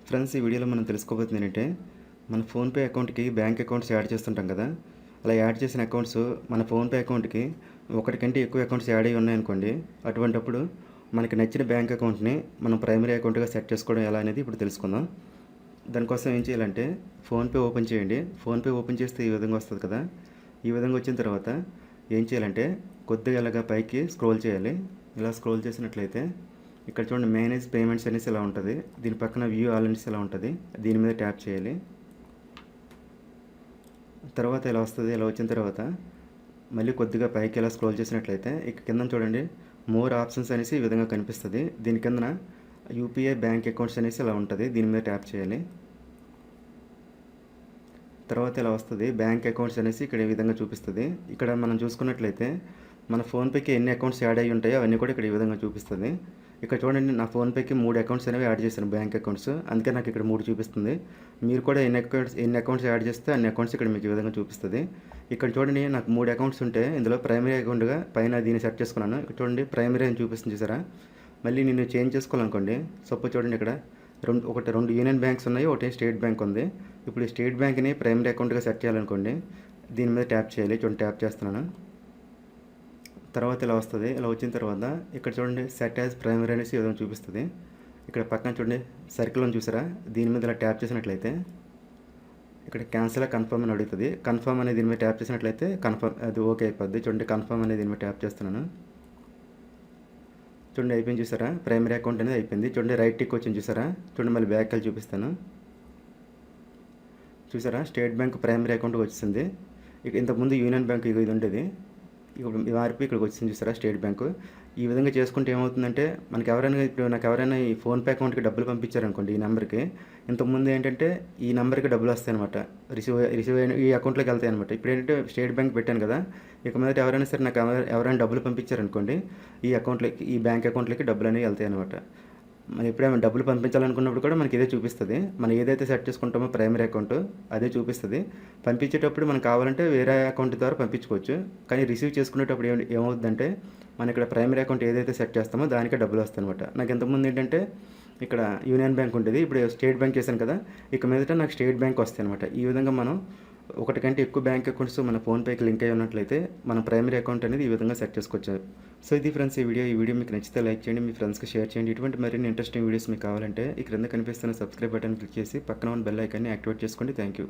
Friends, ఈ వీడియోలో మనం తెలుసుకోబోతుంది ఏంటంటే, మన ఫోన్‌పే అకౌంట్‌కి బ్యాంక్ అకౌంట్స్ యాడ్ చేస్తుంటాం కదా! అలా యాడ్ చేసిన అకౌంట్స్ మన ఫోన్‌పే అకౌంట్‌కి ఒకటి కంటే ఎక్కువ అకౌంట్స్ యాడ్ అయ్యి ఉన్నాయనుకోండి. అటువంటప్పుడు మనకి నచ్చిన బ్యాంక్ అకౌంట్‌ని మనం ప్రైమరీ అకౌంట్‌గా సెట్ చేసుకోవడం ఎలా అనేది ఇప్పుడు తెలుసుకుందాం. దానికోసం ఏం చేయాలంటే, ఫోన్‌పే ఓపెన్ చేయండి. ఫోన్‌పే ఓపెన్ చేస్తే ఈ విధంగా వస్తది కదా! ఈ విధంగా వచ్చిన తర్వాత ఏం చేయాలంటే, కొద్దిగా ఇలాగా పైకి స్క్రోల్ చేయాలి. ఇలా స్క్రోల్ చేసినట్లయితే ఇక్కడ చూడండి, మేనేజ్ పేమెంట్స్ అనేసి ఇలా ఉంటుంది. దీని పక్కన వ్యూ ఆల్ అనేసి ఇలా ఉంటుంది. దీని మీద ట్యాప్ చేయాలి. తర్వాత ఇలా వస్తుంది. ఇలా వచ్చిన తర్వాత మళ్ళీ కొద్దిగా పైకి ఇలా స్క్రోల్ చేసినట్లయితే ఇక కింద చూడండి, మోర్ ఆప్షన్స్ అనేసి ఈ విధంగా కనిపిస్తుంది. దీని కిందన యూపీఐ బ్యాంక్ అకౌంట్స్ అనేసి ఇలా ఉంటుంది. దీని మీద ట్యాప్ చేయాలి. తర్వాత ఇలా వస్తుంది, బ్యాంక్ అకౌంట్స్ అనేసి ఇక్కడ ఈ విధంగా చూపిస్తుంది. ఇక్కడ మనం చూసుకున్నట్లయితే మన ఫోన్పేకి ఎన్ని అకౌంట్స్ యాడ్ అయ్యి ఉంటాయో అవన్నీ కూడా ఇక్కడ ఈ విధంగా చూపిస్తుంది. ఇక్కడ చూడండి, నా ఫోన్పేకి 3 అకౌంట్స్ అనేవి యాడ్ చేశాను, బ్యాంక్ అకౌంట్స్. అందుకే నాకు ఇక్కడ 3 చూపిస్తుంది. మీరు కూడా ఎన్ని అకౌంట్స్ యాడ్ చేస్తే అన్ని అకౌంట్స్ ఇక్కడ మీకు ఈ విధంగా చూపిస్తుంది. ఇక్కడ చూడండి, నాకు 3 అకౌంట్స్ ఉంటే ఇందులో ప్రైమరీ అకౌంట్గా పైన దీన్ని సెట్ చేసుకున్నాను. ఇక్కడ చూడండి, ప్రైమరీ అని చూపిస్తుంది చూసారా. మళ్ళీ నేను చేంజ్ చేసుకోవాలనుకోండి, సపోజ్ చూడండి, ఇక్కడ రెండు యూనియన్ బ్యాంక్స్ ఉన్నాయి, ఒకటి స్టేట్ బ్యాంక్ ఉంది. ఇప్పుడు ఈ స్టేట్ బ్యాంక్ని ప్రైమరీ అకౌంట్గా సెట్ చేయాలనుకోండి, దీని మీద ట్యాప్ చేయాలి. చూడండి, ట్యాప్ చేస్తున్నాను. తర్వాత ఇలా వస్తుంది. ఇలా వచ్చిన తర్వాత ఇక్కడ చూడండి, సెట్ యాజ్ ప్రైమరీ అనేసి ఏదైనా చూపిస్తుంది. ఇక్కడ పక్కన చూడండి, సర్కిల్ అని చూసారా, దీని మీద ఇలా ట్యాప్ చేసినట్లయితే ఇక్కడ క్యాన్సిల్ కన్ఫర్మ్ అని అడుగుతుంది. కన్ఫర్మ్ అనే దీని మీద ట్యాప్ చేసినట్లయితే కన్ఫర్మ్ అది ఓకే అయిపోద్ది. చూడండి, కన్ఫర్మ్ అనే దీని మీద ట్యాప్ చేస్తున్నాను. చూడండి, అయిపోయింది చూసారా, ప్రైమరీ అకౌంట్ అనేది అయిపోయింది. చూడండి, రైట్ టిక్ వచ్చింది చూసారా. చూడండి, మళ్ళీ బ్యాక్ వెళ్ళి చూపిస్తాను. చూసారా, స్టేట్ బ్యాంక్ ప్రైమరీ అకౌంట్ వచ్చింది. ఇక ఇంతకుముందు యూనియన్ బ్యాంక్ ఇది ఉండేది, మారిపోయి ఇక్కడికి వచ్చింది చూసారా, స్టేట్ బ్యాంకు. ఈ విధంగా చేసుకుంటే ఏమవుతుందంటే, మనకి నాకు ఎవరైనా ఈ ఫోన్పే అకౌంట్కి డబ్బులు పంపించారనుకోండి ఈ నెంబర్కి, ఇంతకుముందు ఏంటంటే ఈ నెంబర్కి డబ్బులు వస్తాయి అనమాట, రిసీవ్ అయిన ఈ అకౌంట్లోకి వెళ్తాయి అనమాట. ఇప్పుడు ఏంటంటే స్టేట్ బ్యాంక్ పెట్టాను కదా, ఇక మీదట ఎవరైనా సరే నాకు ఎవరైనా డబ్బులు పంపించారనుకోండి, ఈ అకౌంట్లోకి, ఈ బ్యాంక్ అకౌంట్లోకి డబ్బులు అనేవి వెళ్తాయి అనమాట. మనం ఎప్పుడైనా డబ్బులు పంపించాలనుకున్నప్పుడు కూడా మనకి ఇదే చూపిస్తుంది. మనం ఏదైతే సెట్ చేసుకుంటామో ప్రైమరీ అకౌంట్ అదే చూపిస్తుంది. పంపించేటప్పుడు మనకు కావాలంటే వేరే అకౌంట్ ద్వారా పంపించుకోవచ్చు. కానీ రిసీవ్ చేసుకునేటప్పుడు ఏమవుతుందంటే, మన ఇక్కడ ప్రైమరీ అకౌంట్ ఏదైతే సెట్ చేస్తామో దానికే డబ్బులు వస్తాయి అనమాట. నాకు ఇంతకుముందు ఏంటంటే ఇక్కడ యూనియన్ బ్యాంక్ ఉండేది, ఇప్పుడు స్టేట్ బ్యాంక్ చేశాను కదా, ఇక మీదట నాకు స్టేట్ బ్యాంక్ వస్తాయి అనమాట. ఈ విధంగా మనం ఒకటి కంటే ఎక్కువ బ్యాంక్ అకౌంట్స్ మన ఫోన్పేకి లింక్ అయి ఉన్నట్లయితే మన ప్రైమరీ అకౌంట్ అనేది ఈ విధంగా సెట్ చేసుకోవచ్చు. సో ఇది ఫ్రెండ్స్, ఈ వీడియో మీకు నచ్చితే లైక్ చేయండి, మీ ఫ్రెండ్స్కి షేర్ చేయండి. ఇటువంటి మరిన్ని ఇంట్రెస్టింగ్ వీడియోస్ మీకు కావాలంటే ఈ క్రింద కనిపిస్తున్న సబ్స్క్రైబ్ బటన్ క్లిక్ చేసి పక్కన ఉన్న బెల్ ఐకాన్ని యాక్టివేట్ చేసుకోండి. Thank you.